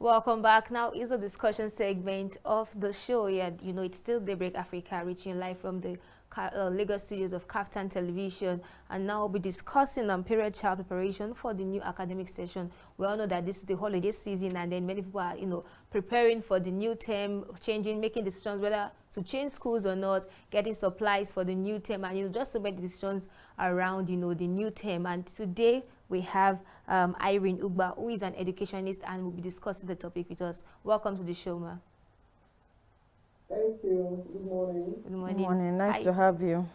Welcome back. Now is a discussion segment of the show. Yeah, it's still Daybreak Africa, reaching live from the Lagos studios of Kaftan Television. And now we'll be discussing period child preparation for the new academic session. We all know that this is the holiday season, and then many people are, preparing for the new term, making decisions whether to change schools or not, getting supplies for the new term, and just to make decisions around, the new term. And today we have Irene Ugba, who is an educationist and will be discussing the topic with us. Welcome to the show, ma. Thank you. Good morning. Good morning. Good morning. Nice to have you.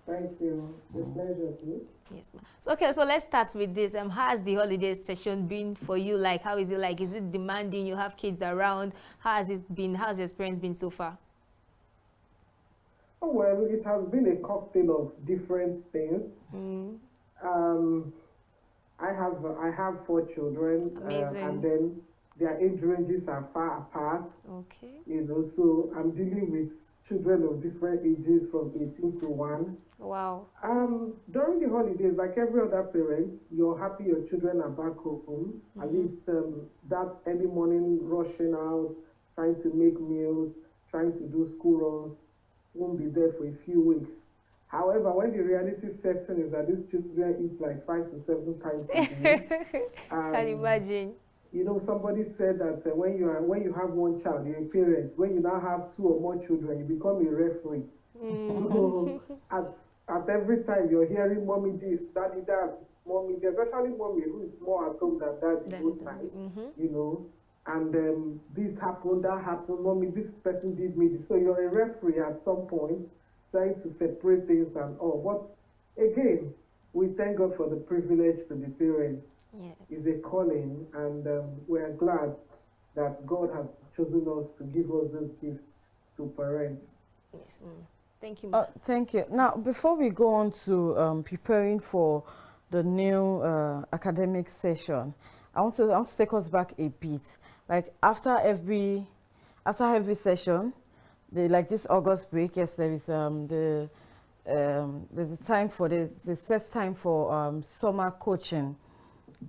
Thank you. It's a pleasure to you. Yes, ma'am. So let's start with this. How has the holiday session been for you? Like, how is it like? Is it demanding? You have kids around. How has it been? How's your experience been so far? Oh, well, it has been a cocktail of different things. I have 4 children, and then their age ranges are far apart. Okay. So I'm dealing with children of different ages from 18 to 1. Wow. During the holidays, like every other parent, you're happy your children are back home. At least that early morning rushing out, trying to make meals, trying to do school runs, won't be there for a few weeks. However, when the reality sets in is that these children eat like 5 to 7 times a day. Can you imagine? Somebody said that when you have one child, you're a parent. When you now have 2 or more children, you become a referee. So at every time you're hearing mommy this, daddy that, mommy, especially mommy who is more at home than daddy most times, and this happened, that happened, mommy, this person did me this. So you're a referee at some point, trying to separate things and all. But again, we thank God for the privilege to be parents. Yeah. It's a calling, and we are glad that God has chosen us to give us this gift to parents. Yes. Thank you. Thank you. Now, before we go on to preparing for the new academic session, I want to take us back a bit. Like after every session, like this August break, yes, there is there's a time for the set time for summer coaching,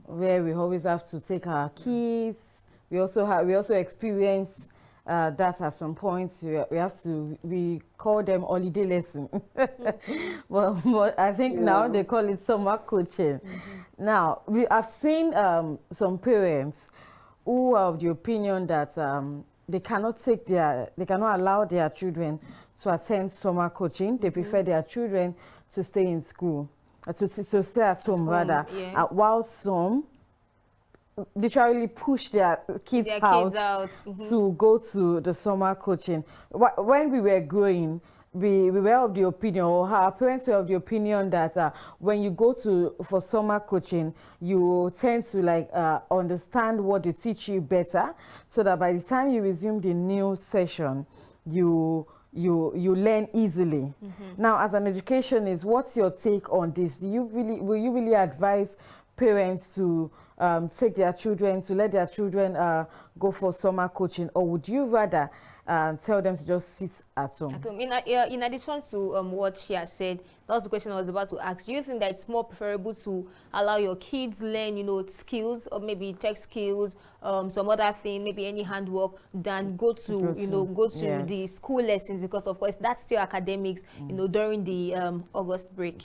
where we always have to take our kids. We also experience that at some points we call them holiday lesson. but I think now they call it summer coaching. Now we have seen some parents who are of the opinion that they cannot allow their children to attend summer coaching. They prefer their children to stay in school, to stay at home rather. Yeah. While some literally push their kids out to go to the summer coaching. When we were growing, we were of the opinion, or our parents were of the opinion that when you go for summer coaching, you tend to understand what they teach you better, so that by the time you resume the new session, you learn easily. Now, as an educationist, what's your take on this? Will you really advise parents to take their children, to let their children go for summer coaching, or would you rather tell them to just sit at home? In addition to what she has said, that was the question I was about to ask. Do you think that it's more preferable to allow your kids learn, skills, or maybe tech skills, some other thing, maybe any handwork, than go to yes, the school lessons? Because of course that's still academics, during the August break.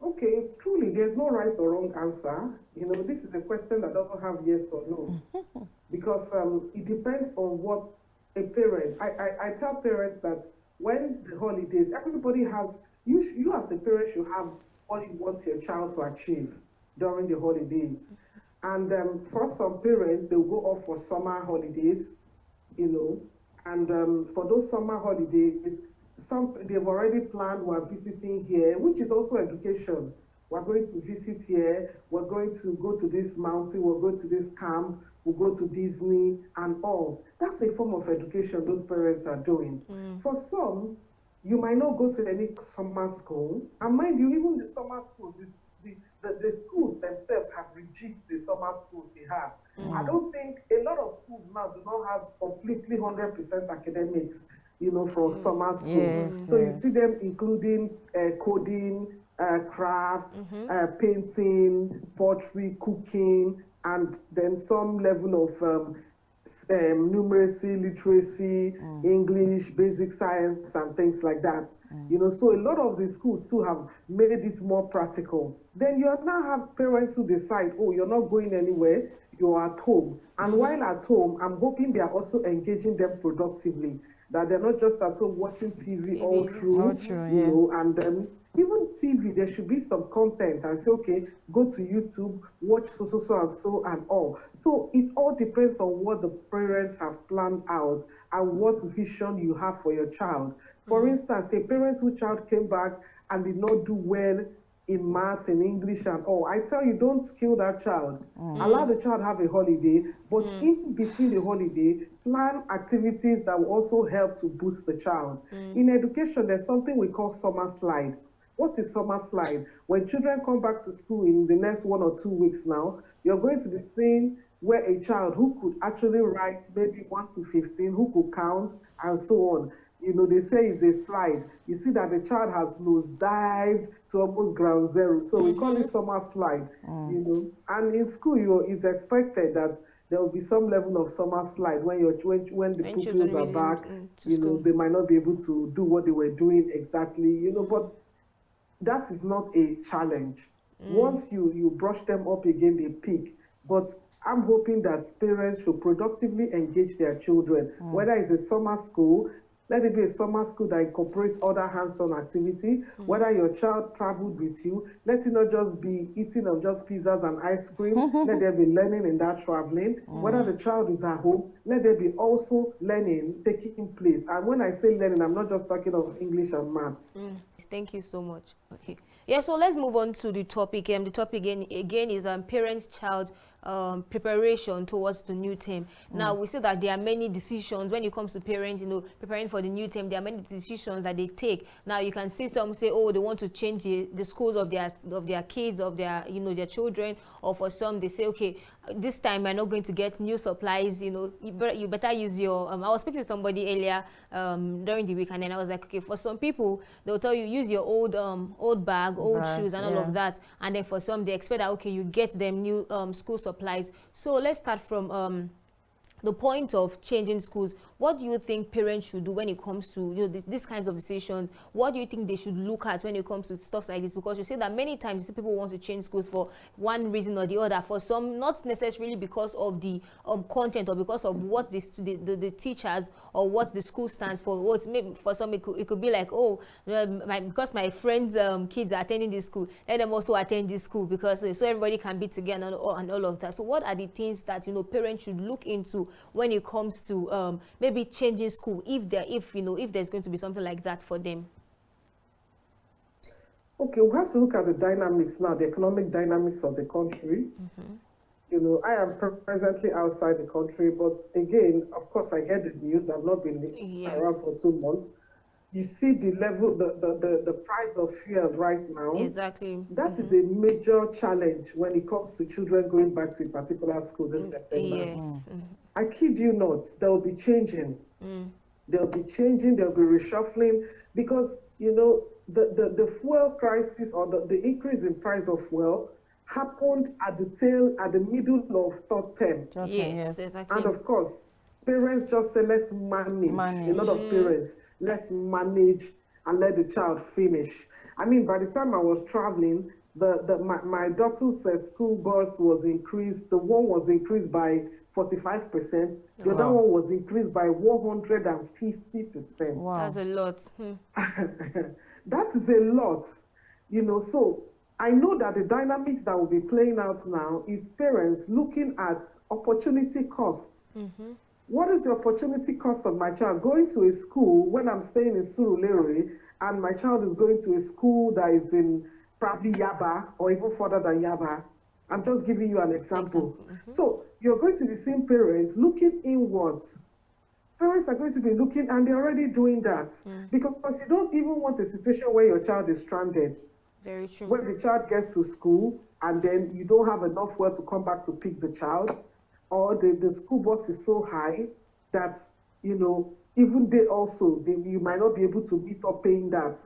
Okay, truly, there's no right or wrong answer. This is a question that doesn't have yes or no. Because it depends on what a parent, I tell parents that when the holidays, everybody has, you as a parent should have what you want your child to achieve during the holidays. And for some parents, they'll go off for summer holidays, and for those summer holidays, they've already planned, we're visiting here, which is also education. We're going to visit here, we're going to go to this mountain, we'll go to this camp, we'll go to Disney and all. That's a form of education those parents are doing. For some, you might not go to any summer school, and mind you, even the summer schools, the schools themselves have rejigged the summer schools they have. I don't think a lot of schools now do not have completely 100% academics, from summer school. Yes, so you see them including coding, crafts, painting, pottery, cooking, and then some level of numeracy, literacy, English, basic science, and things like that. You know, so a lot of the schools too have made it more practical. Then you now have parents who decide, oh, you're not going anywhere, you're at home. And while at home, I'm hoping they are also engaging them productively, that they're not just at home watching TV all through, you know, and then even TV, there should be some content and say, okay, go to YouTube, watch so and all. So it all depends on what the parents have planned out and what vision you have for your child. For instance, a parent whose child came back and did not do well in maths and English and all, I tell you, don't kill that child. Allow the child have a holiday, but in between the holiday, plan activities that will also help to boost the child. In education, there's something we call summer slide. What is summer slide? When children come back to school in the next 1 or 2 weeks now, you're going to be seeing where a child who could actually write maybe 1 to 15, who could count, and so on. You know, they say it's a slide. You see that the child has nosedived to almost ground zero. So we call it summer slide, you know. And in school, it's expected that there will be some level of summer slide when the pupils are back. You know, they might not be able to do what they were doing exactly, you know, but that is not a challenge. Once you brush them up again, they peak. But I'm hoping that parents should productively engage their children, whether it's a summer school, let it be a summer school that incorporates other hands-on activity, whether your child traveled with you, let it not just be eating of just pizzas and ice cream, let there be learning in that traveling. Whether the child is at home, let there be also learning taking place. And when I say learning, I'm not just talking of English and maths. Thank you so much. Okay. Yeah, so let's move on to the topic. The topic again is parents-child preparation towards the new term. Now, we see that there are many decisions when it comes to parents, you know, preparing for the new term. There are many decisions that they take. Now, you can see some say, oh, they want to change the schools of their kids, of their, you know, their children. Or for some, they say, okay, this time we're not going to get new supplies. You know, you better use your. I was speaking to somebody earlier during the week, and then I was like, okay, for some people, they'll tell you use your old bag, old shoes, and all of that. And then for some, they expect that okay, you get them new school supplies. So let's start from the point of changing schools. What do you think parents should do when it comes to, you know, these kinds of decisions? What do you think they should look at when it comes to stuff like this? Because you say that many times you see people want to change schools for one reason or the other. For some, not necessarily because of the content or because of what the teachers or what the school stands for. What maybe for some it could be like, oh, because my friends' kids are attending this school, let them also attend this school because so everybody can be together and all of that. So what are the things that, you know, parents should look into when it comes to maybe changing school if there's going to be something like that for them? Okay, we have to look at the dynamics now, the economic dynamics of the country. You know, I am presently outside the country, but again, of course, I get the news. I've not been around for 2 months. You see the level, the price of fuel right now. Exactly. That is a major challenge when it comes to children going back to a particular school this September. Yes. I kid you not, they'll be changing. They'll be changing, they'll be reshuffling, because, you know, the fuel crisis or the increase in price of fuel happened at the middle of third term. Yes, exactly. And of course, parents just say, let's manage. A lot of parents, let's manage and let the child finish. I mean, by the time I was traveling, my daughter's school bus was increased. The one was increased by 45%. The other one was increased by 150%. Wow. That's a lot. That is a lot, you know. So I know that the dynamics that will be playing out now is parents looking at opportunity costs. What is the opportunity cost of my child going to a school when I'm staying in Surulere and my child is going to a school that is in probably Yaba or even further than Yaba? I'm just giving you an example. So you're going to be seeing parents looking inwards. Parents are going to be looking, and they're already doing that, because you don't even want a situation where your child is stranded. Very true. When the child gets to school and then you don't have enough fuel to come back to pick the child, or the school bus is so high that, you know, even you might not be able to meet up paying that.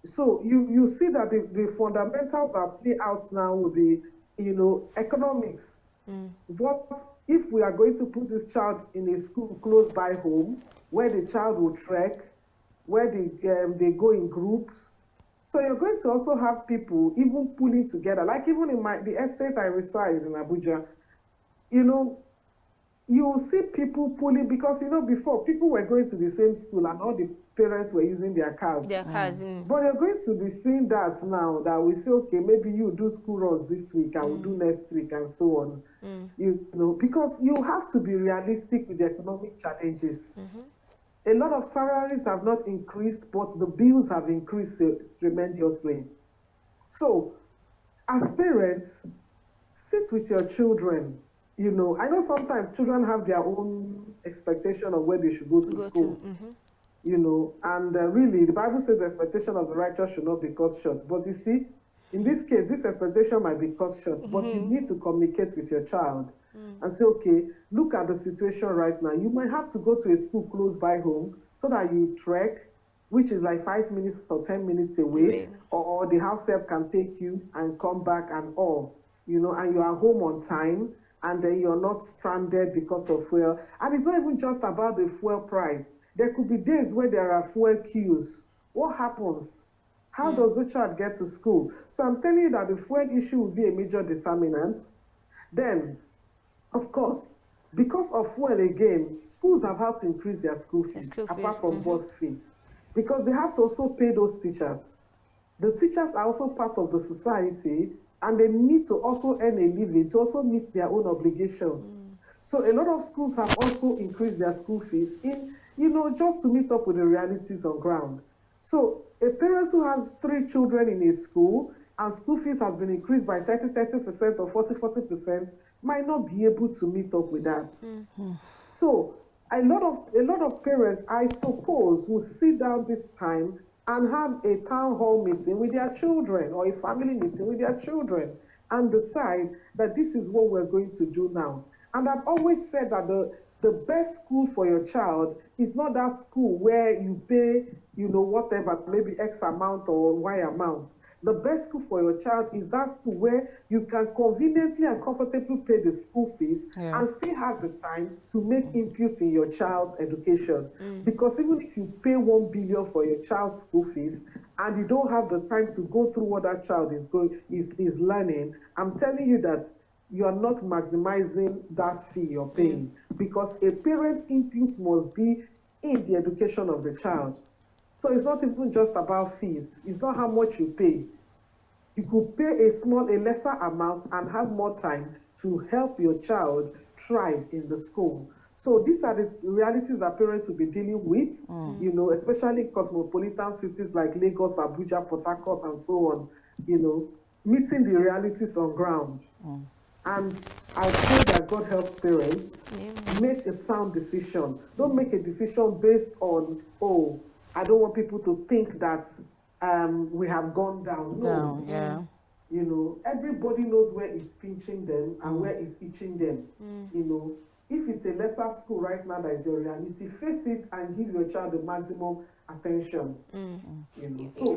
So you see that the fundamentals that play out now will be, you know, economics. What if we are going to put this child in a school close by home, where the child will trek, where they go in groups? So you're going to also have people even pulling together. Like even in the estate I reside in Abuja, you know, you will see people pulling because before people were going to the same school and all the parents were using their cars. Their cars. But you're going to be seeing that now, that we say, okay, maybe you do school runs this week, I will do next week, and so on. Because you have to be realistic with the economic challenges. A lot of salaries have not increased, but the bills have increased tremendously. So, as parents, sit with your children. I know sometimes children have their own expectation of where they should go to school. And really, the Bible says the expectation of the righteous should not be cut short. But you see, in this case, this expectation might be cut short, but you need to communicate with your child and say, okay, look at the situation right now. You might have to go to a school close by home so that you trek, which is like 5 minutes or 10 minutes away, or the house help can take you and come back and all, and you are home on time, and then you're not stranded because of fuel. And it's not even just about the fuel price. There could be days where there are fuel queues. What happens? How does the child get to school? So I'm telling you that the fuel issue will be a major determinant. Then, of course, because of fuel again, schools have had to increase their school fees, apart from bus fee, because they have to also pay those teachers. The teachers are also part of the society, and they need to also earn a living to also meet their own obligations. So a lot of schools have also increased their school fees in, just to meet up with the realities on ground. So a parent who has 3 children in a school and school fees has been increased by 30% or 40% might not be able to meet up with that. So a lot of parents, I suppose, will sit down this time and have a town hall meeting with their children or a family meeting with their children and decide that this is what we're going to do now. And I've always said that the best school for your child is not that school where you pay, whatever, maybe X amount or Y amount. The best school for your child is that school where you can conveniently and comfortably pay the school fees and still have the time to make input in your child's education. Because even if you pay 1 billion for your child's school fees and you don't have the time to go through what that child is learning, I'm telling you that you are not maximizing that fee you're paying, because a parent's input must be in the education of the child. So it's not even just about fees. It's not how much you pay. You could pay a lesser amount and have more time to help your child thrive in the school. So these are the realities that parents will be dealing with, especially in cosmopolitan cities like Lagos, Abuja, Port Harcourt, and so on, meeting the realities on ground. And I pray that God helps parents make a sound decision. Don't make a decision based on, I don't want people to think that we have gone down. No. Everybody knows where it's pinching them and where it's itching them. If it's a lesser school right now that is your reality, face it and give your child the maximum attention. So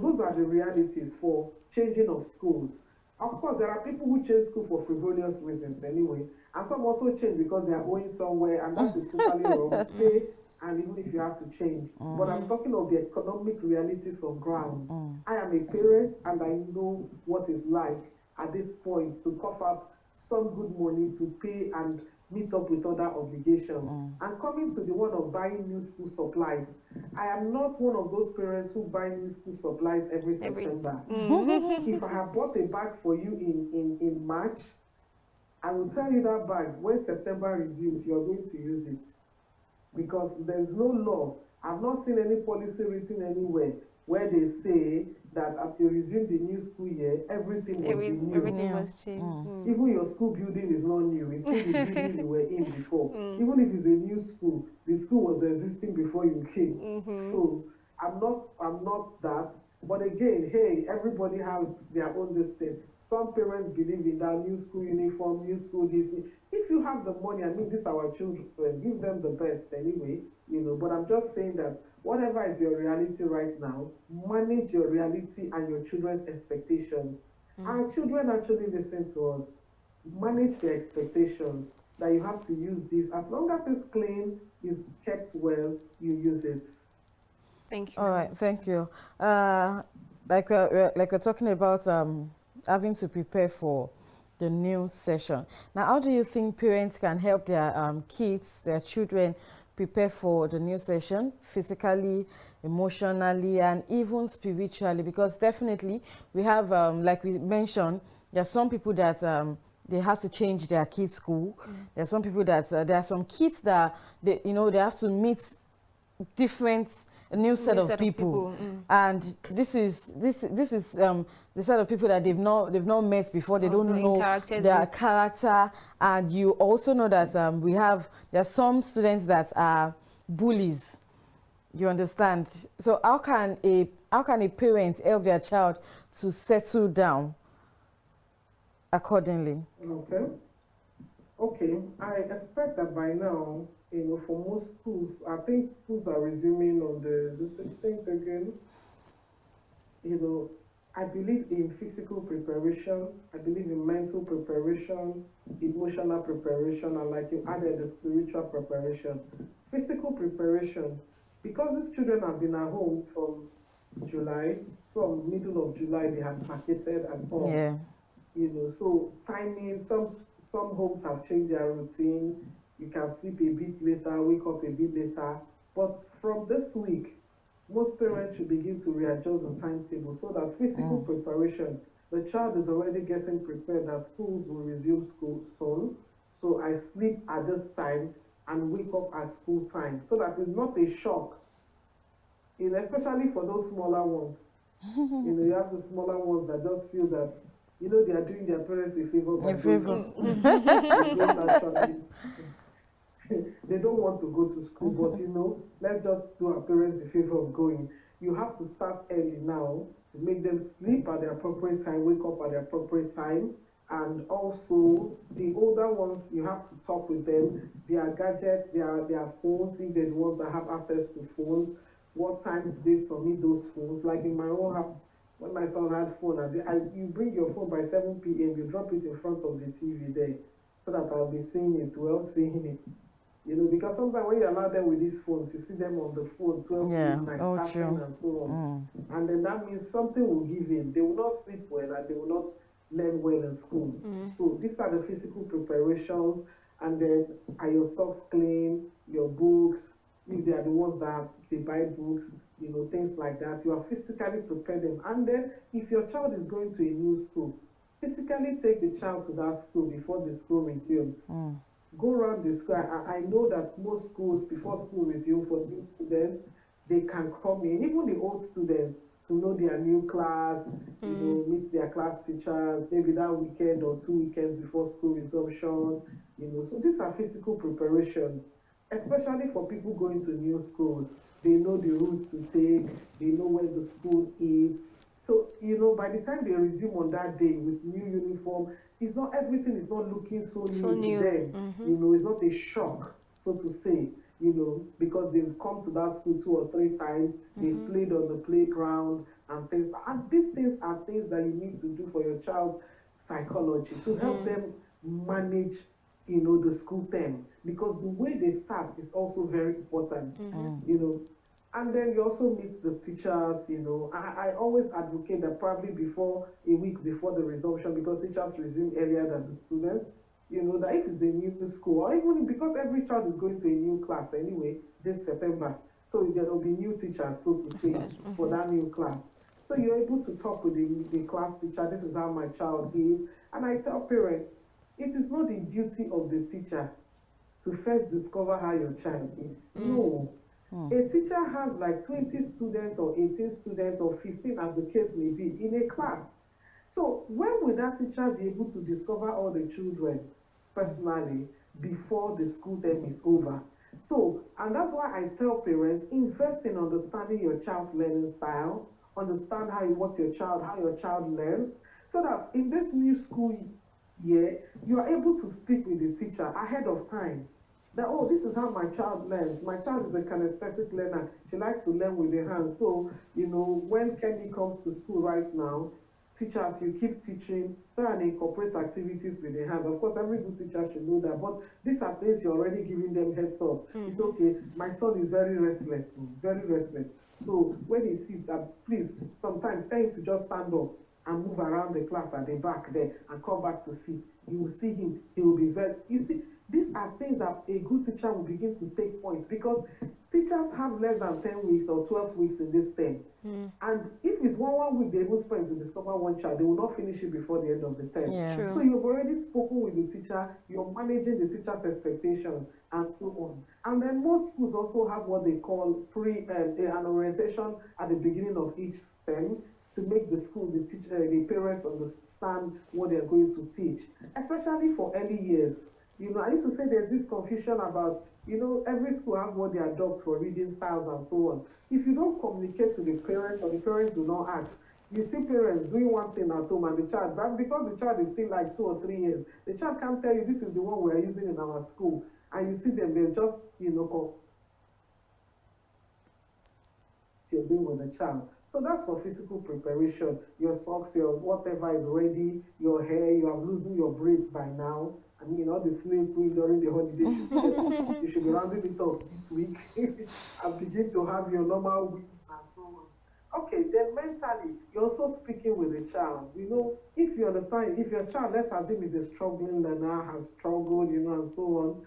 those are the realities for changing of schools. Of course, there are people who change school for frivolous reasons anyway, and some also change because they are going somewhere, and that is totally wrong. Pay, and even if you have to change. But I'm talking of the economic realities on ground. I am a parent, and I know what it's like at this point to cough out some good money to pay and meet up with other obligations. And coming to the one of buying new school supplies, I am not one of those parents who buy new school supplies every September. If I have bought a bag for you in March, I will tell you that bag, when September resumes, you're going to use it. Because there's no law. I've not seen any policy written anywhere where they say that as you resume the new school year, everything must be new. Everything must change. Even your school building is not new. It's still the building you were in before. Even if it's a new school, the school was existing before you came. So I'm not that. But again, hey, everybody has their own destiny. Some parents believe in that new school uniform, new school this. If you have the money, I mean, these are our children, give them the best anyway, But I'm just saying that whatever is your reality right now, manage your reality and your children's expectations. Our children actually listen to us. manage their expectations that you have to use this. As long as it's clean, is kept well, you use it. Thank you. All right, thank you. Like we're talking about having to prepare for the new session. Now, how do you think parents can help their kids, their children, prepare for the new session physically, emotionally, and even spiritually? Because definitely we have, like we mentioned, there are some people that they have to change their kids' school. There are some people that there are some kids that they have to meet different a new set of people, and this is the set of people that they've not met before. They don't know their character, and you also know that there are some students that are bullies. You understand? So how can a parent help their child to settle down accordingly? Okay, I expect that by now, for most schools, I think schools are resuming on the 16th again. I believe in physical preparation, I believe in mental preparation, emotional preparation, and like you added, the spiritual preparation. Physical preparation, because these children have been at home from July, some middle of July, they had vacated at home. Yeah. So timing, some homes have changed their routine. You can sleep a bit later, wake up a bit later. But from this week, most parents should begin to readjust the timetable so that physical preparation, the child is already getting prepared that schools will resume school soon. So I sleep at this time and wake up at school time, so that it's not a shock. Especially for those smaller ones. You have the smaller ones that just feel that they are doing their parents a favor by they don't want to go to school, but let's just do our parents a favor of going. You have to start early now to make them sleep at the appropriate time, wake up at the appropriate time, and also the older ones, you have to talk with them, their gadgets, their phones, if they're the ones that have access to phones, what time do they submit those phones? Like in my own house, when my son had phone, you bring your phone by 7 p.m., you drop it in front of the TV there, so that I'll be seeing it, seeing it. Because sometimes when you allow them with these phones, you see them on the phone 12 midnight, passing and so on. And then that means something will give in. They will not sleep well and they will not learn well in school. So these are the physical preparations. And then are your socks clean, your books, if they are the ones that they buy books, things like that. You are physically prepared them. And then if your child is going to a new school, physically take the child to that school before the school resumes. Go around the school. I know that most schools, before school resumes for new students, they can come in, even the old students, to know their new class, meet their class teachers, maybe that weekend or 2 weekends before school resumption. So these are physical preparation, especially for people going to new schools. They know the route to take, they know where the school is. So, by the time they resume on that day with new uniform, everything is not looking so new to them. It's not a shock, so to say, because they've come to that school 2 or 3 times, they've played on the playground and things. And these things are things that you need to do for your child's psychology to help them manage, the school term, because the way they start is also very important, And then you also meet the teachers, I always advocate that probably a week before the resumption, because teachers resume earlier than the students, that if it's a new school, or even because every child is going to a new class anyway this September, so there will be new teachers, so to say, for that new class. So you're able to talk with the class teacher, this is how my child is. And I tell parents, it is not the duty of the teacher to first discover how your child is. No. A teacher has like 20 students or 18 students or 15, as the case may be, in a class. So when will that teacher be able to discover all the children personally before the school term is over? So, and that's why I tell parents, invest in understanding your child's learning style, understand how your child learns, so that in this new school year, you are able to speak with the teacher ahead of time. That, this is how my child learns. My child is a kinesthetic learner. She likes to learn with her hands. So, when Kenny comes to school right now, teachers, you keep teaching, try and incorporate activities with the hand. Of course, every good teacher should know that, but these are things you're already giving them heads up. It's okay, my son is very restless, very restless. So when he sits, please, sometimes tell him to just stand up and move around the class at the back there and come back to sit. You will see him, he will be very, you see, these are things that a good teacher will begin to take points, because teachers have less than 10 weeks or 12 weeks in this term. And if it's one week, they even spend to discover one child, they will not finish it before the end of the term. Yeah. So you've already spoken with the teacher, you're managing the teacher's expectation, and so on. And then most schools also have what they call an orientation at the beginning of each term, to make the school, the teacher, the parents understand what they're going to teach, especially for early years. You know, I used to say there's this confusion about, you know, every school has what they adopt for reading styles and so on. If you don't communicate to the parents, or the parents do not ask, you see parents doing one thing at home and the child, but because the child is still like 2 or 3 years, the child can't tell you this is the one we are using in our school. And you see them, they're just, you know, you're doing with the child. So that's for physical preparation. Your socks, your whatever is ready, your hair, you are losing your braids by now. I mean, all the slave queen during the holiday, you should be rounding it up this week and begin to have your normal weeks and so on. Okay, then mentally, you're also speaking with the child. You know, if you understand, if your child, let's assume is a struggling learner, has struggled, you know, and so on,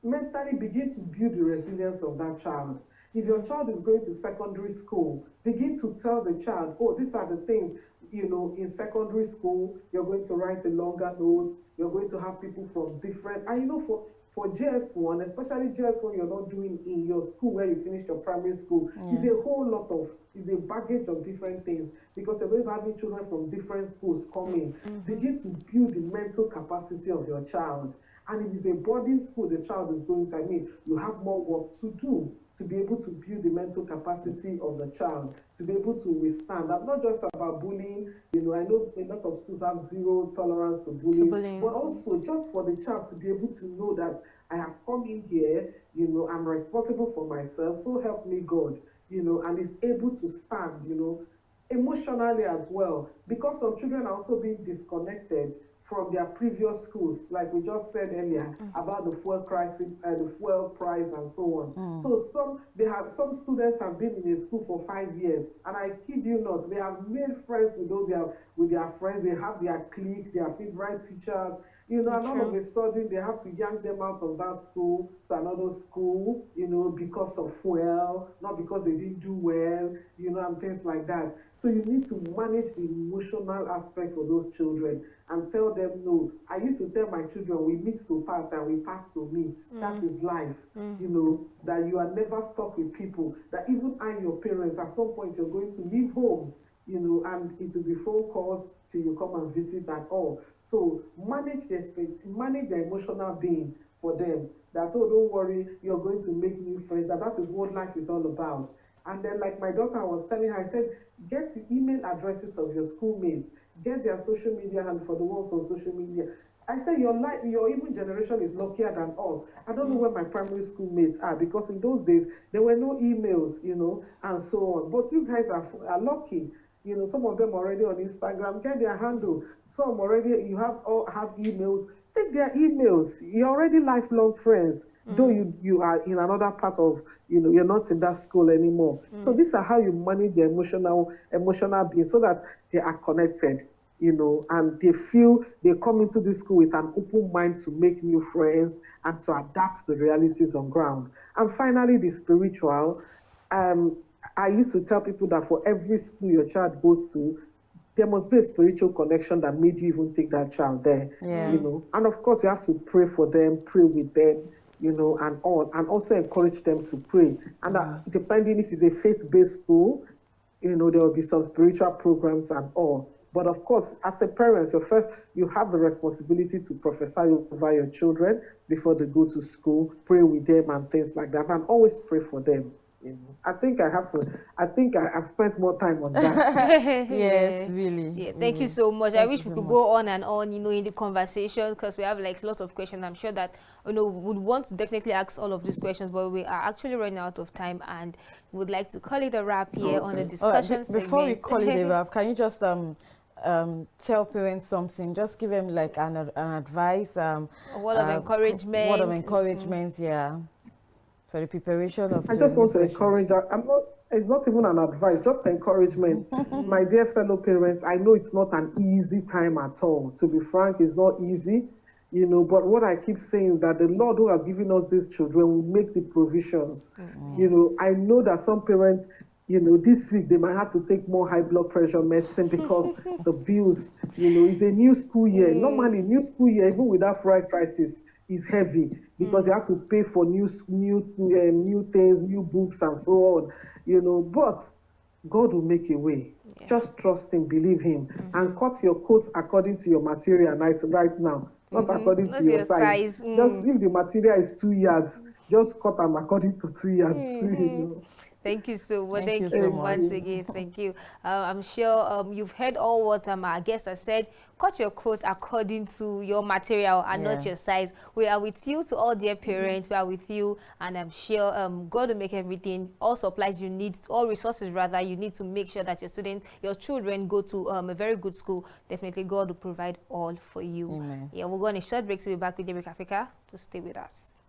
mentally begin to build the resilience of that child. If your child is going to secondary school, begin to tell the child, oh, these are the things, you know, in secondary school, you're going to write a longer notes, you're going to have people from different, and you know, for JS1, especially JS1, you're not doing in your school where you finished your primary school, it's a whole lot of, it's a baggage of different things, because you're going to have children from different schools coming. Begin to build the mental capacity of your child. And if it's a boarding school, the child is going to, I mean, you have more work to do to be able to build the mental capacity of the child, to be able to withstand. I'm not just about bullying, you know, I know a lot of schools have zero tolerance to bullying, but also just for the child to be able to know that I have come in here, you know, I'm responsible for myself, so help me God, you know, and is able to stand, you know, emotionally as well, because some children are also being disconnected from their previous schools, like we just said earlier about the fuel crisis and the fuel price and so on. So some students have been in a school for 5 years, and I kid you not, they have made friends with their friends. They have their clique, their favorite teachers, you know, and all of a sudden they have to yank them out of that school to another school, you know, because of fuel, not because they didn't do well, you know, and things like that. So you need to manage the emotional aspect for those children and tell them, no, I used to tell my children, we meet to part and we part to meet. That is life, you know, that you are never stuck with people, that even your parents, at some point you're going to leave home, you know, and it will be phone calls till you come and visit and all. So manage the emotional being for them, that, oh, don't worry, you're going to make new friends, that is what life is all about. And then, like my daughter was telling her, I said, get the email addresses of your schoolmates, get their social media and for the ones on social media. I said, your even generation is luckier than us. I don't know where my primary school mates are, because in those days, there were no emails, you know, and so on. But you guys are lucky. You know, some of them already on Instagram, get their handle. Some already, you have emails. Take their emails. You're already lifelong friends, though you are in another part of, you know, you're not in that school anymore. So these are how you manage the emotional being, so that they are connected, you know, and they feel they come into this school with an open mind to make new friends and to adapt to the realities on ground. And finally, the spiritual. I used to tell people that for every school your child goes to, there must be a spiritual connection that made you even take that child there, you know. And of course, you have to pray for them, pray with them, you know, and all, and also encourage them to pray. And depending if it's a faith-based school, you know, there will be some spiritual programs and all. But of course, as a parent, you have the responsibility to prophesy over your children before they go to school, pray with them and things like that, and always pray for them. You know, I think I've spent more time on that. Yes, really. Yeah, thank you so much. I wish we could go on and on, you know, in the conversation, because we have like lots of questions. I'm sure that, you know, we would want to definitely ask all of these questions, but we are actually running out of time, and would like to call it a wrap here on the discussion segment. Before we call it a wrap, can you just tell parents something, just give them like an advice, A word of encouragement. word of encouragement, yeah, for the preparation of I the just new want to session. encourage. I'm not. It's not even an advice, just encouragement. My dear fellow parents, I know it's not an easy time at all. To be frank, it's not easy, you know. But what I keep saying is that the Lord who has given us these children will make the provisions. You know, I know that some parents, you know, this week they might have to take more high blood pressure medicine because the bills, you know, it's a new school year. Normally, new school year, even without fried crisis, is heavy because you have to pay for new things, new books, and so on. You know, but God will make a way. Yeah. Just trust Him, believe Him, and cut your coat according to your material right now, not according to That's your your size. size. Just if the material is 2 yards, just cut them according to 2 yards. You know. Thank you so much. Thank you Thank you so much. once again. Thank you. I'm sure you've heard all what our guest has said. Cut your coat according to your material and not your size. We are with you to all dear parents. We are with you, and I'm sure God will make everything, all supplies you need, all resources rather, you need to make sure that your students, your children go to a very good school. Definitely God will provide all for you. Amen. Yeah, we'll go on a short break to be back with Daybreak Africa. So stay with us.